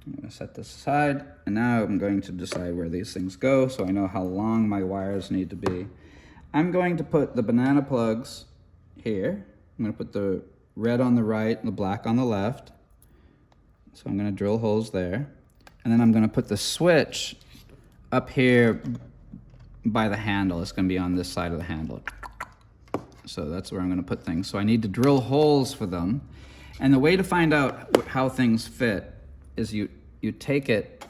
I'm going to set this aside, and now I'm going to decide where these things go so I know how long my wires need to be. I'm going to put the banana plugs here. I'm going to put the red on the right and the black on the left. So I'm going to drill holes there. And then I'm going to put the switch up here by the handle. It's going to be on this side of the handle. So that's where I'm going to put things. So I need to drill holes for them. And the way to find out how things fit is you take it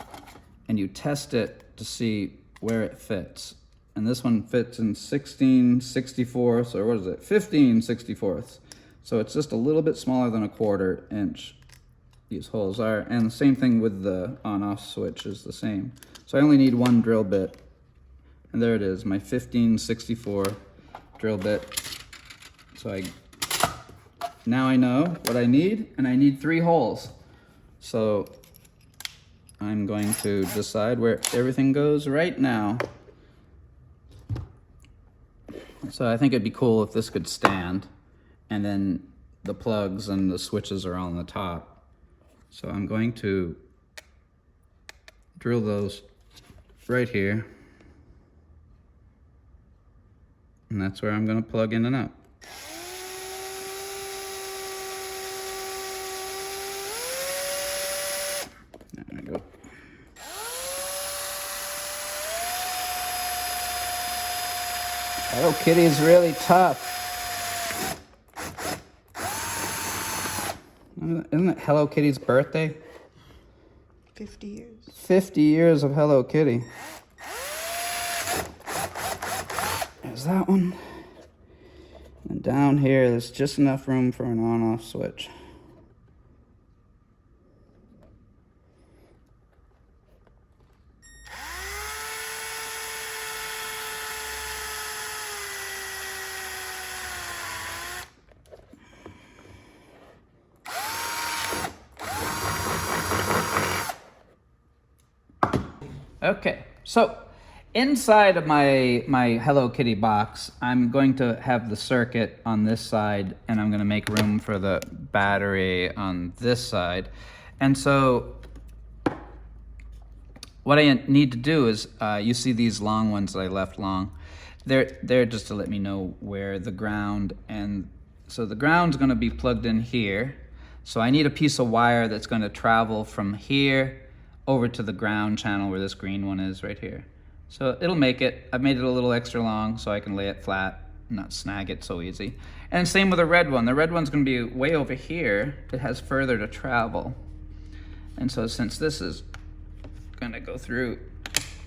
and you test it to see where it fits. And this one fits in 16/64, or what is it, 15/64. So it's just a little bit smaller than a 1/4 inch, these holes are. And the same thing with the on-off switch is the same. So I only need one drill bit. And there it is, my 15/64 drill bit. So now I know what I need, and I need 3 holes. So I'm going to decide where everything goes right now. So I think it'd be cool if this could stand, and then the plugs and the switches are on the top. So I'm going to drill those right here. And that's where I'm going to plug in and out. There we go. Hello Kitty is really tough. Isn't it Hello Kitty's birthday? 50 years. 50 years of Hello Kitty. There's that one. And down here, there's just enough room for an on-off switch. Okay, so inside of my Hello Kitty box, I'm going to have the circuit on this side, and I'm going to make room for the battery on this side. And so what I need to do is, you see these long ones that I left long. They're just to let me know where the ground, and so the ground's going to be plugged in here. So I need a piece of wire that's going to travel from here over to the ground channel where this green one is right here. So it'll make it. I've made it a little extra long so I can lay it flat and not snag it so easy. And same with the red one. The red one's going to be way over here. It has further to travel. And so since this is going to go through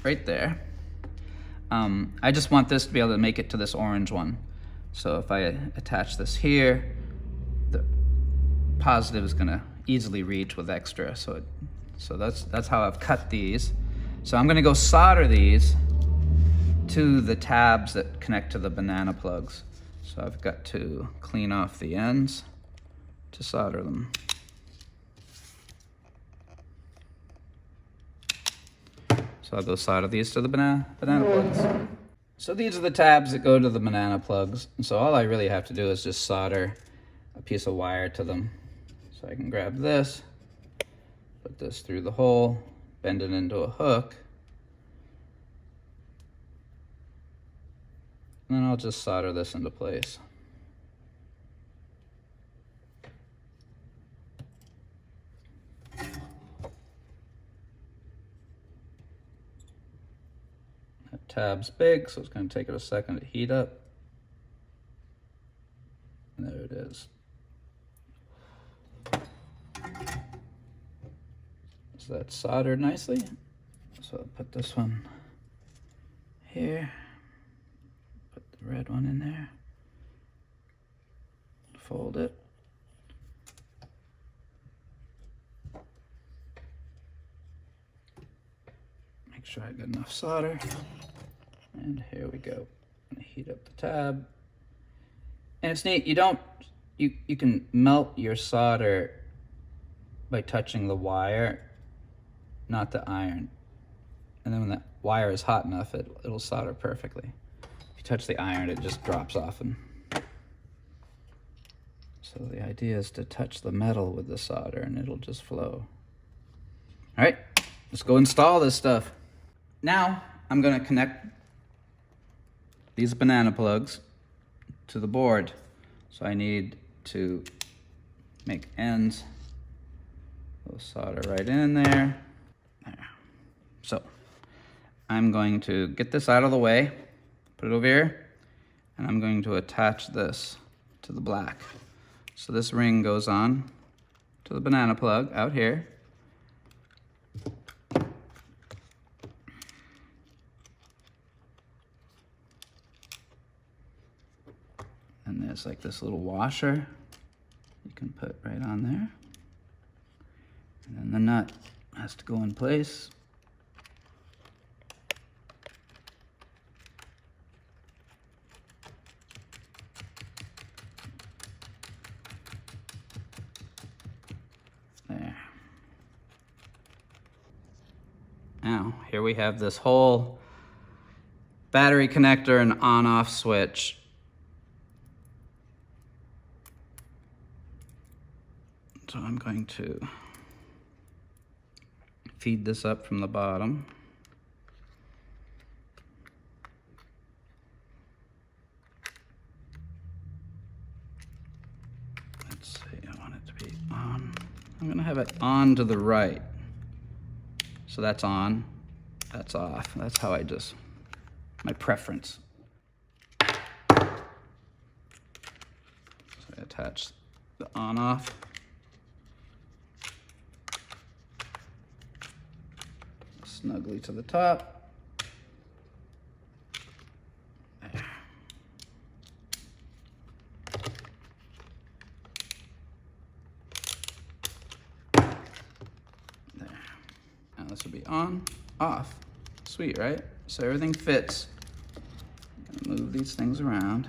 right there, I just want this to be able to make it to this orange one. So if I attach this here, the positive is going to easily reach with extra. So that's how I've cut these. So I'm going to go solder these to the tabs that connect to the banana plugs. So I've got to clean off the ends to solder them. So I'll go solder these to the banana plugs. So these are the tabs that go to the banana plugs. And so all I really have to do is just solder a piece of wire to them. So I can grab this, put this through the hole, bend it into a hook, and then I'll just solder this into place. That tab's big, so it's going to take it a second to heat up. And there it is. So that's soldered nicely. So I'll put this one here, put the red one in there, fold it. Make sure I got enough solder. And here we go. I'm gonna heat up the tab. And it's neat, you can melt your solder by touching the wire, not the iron. And then when that wire is hot enough, it'll solder perfectly. If you touch the iron, it just drops off. And so the idea is to touch the metal with the solder and it'll just flow. All right, let's go install this stuff. Now I'm gonna connect these banana plugs to the board. So I need to make ends. We'll solder right in there. There. So I'm going to get this out of the way, put it over here, and I'm going to attach this to the black. So this ring goes on to the banana plug out here. And there's like this little washer you can put right on there. And then the nut has to go in place. There. Now, here we have this whole battery connector and on-off switch. So I'm going to feed this up from the bottom. Let's see, I want it to be on. I'm gonna have it on to the right. So that's on, that's off. That's how my preference. So I attach the on-off. Snugly to the top. There. There. Now this will be on, off. Sweet, right? So everything fits. Move these things around.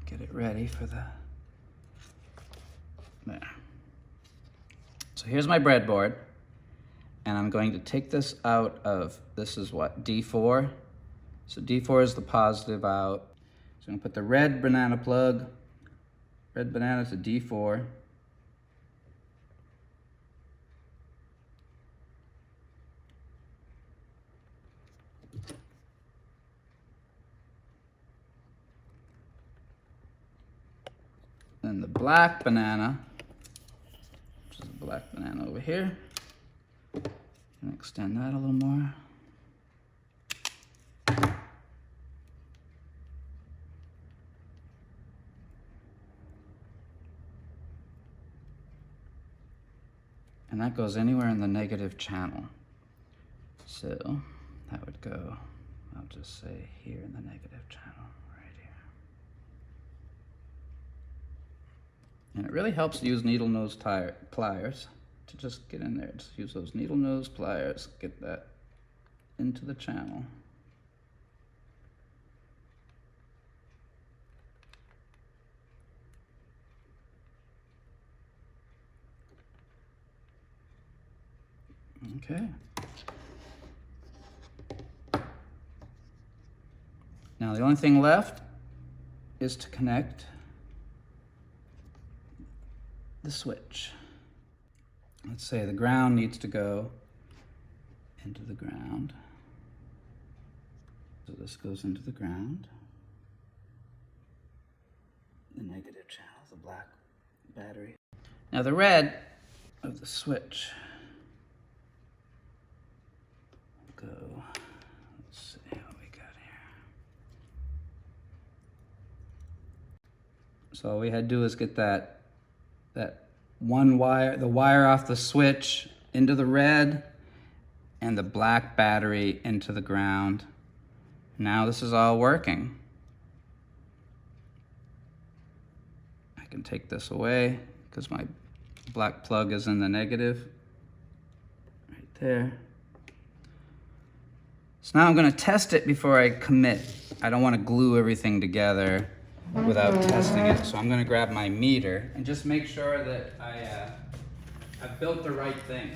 Get it ready for the... There. So here's my breadboard, and I'm going to take this out of, this is what, D4? So D4 is the positive out. So I'm gonna put the red banana plug, red banana to D4. Then the black banana, black banana over here. And extend that a little more. And that goes anywhere in the negative channel. So that would go, I'll just say here in the negative channel, right here. And it really helps to use needle nose pliers to just get in there. Just use those needle nose pliers, get that into the channel. Okay. Now the only thing left is to connect the switch. Let's say the ground needs to go into the ground. So this goes into the ground. The negative channel, the black battery. Now the red of the switch will go, let's see what we got here. So all we had to do is get that one wire, the wire off the switch into the red and the black battery into the ground. Now this is all working. I can take this away because my black plug is in the negative right there. So now I'm going to test it before I commit. I don't want to glue everything together without testing it. So I'm going to grab my meter and just make sure that I've built the right thing.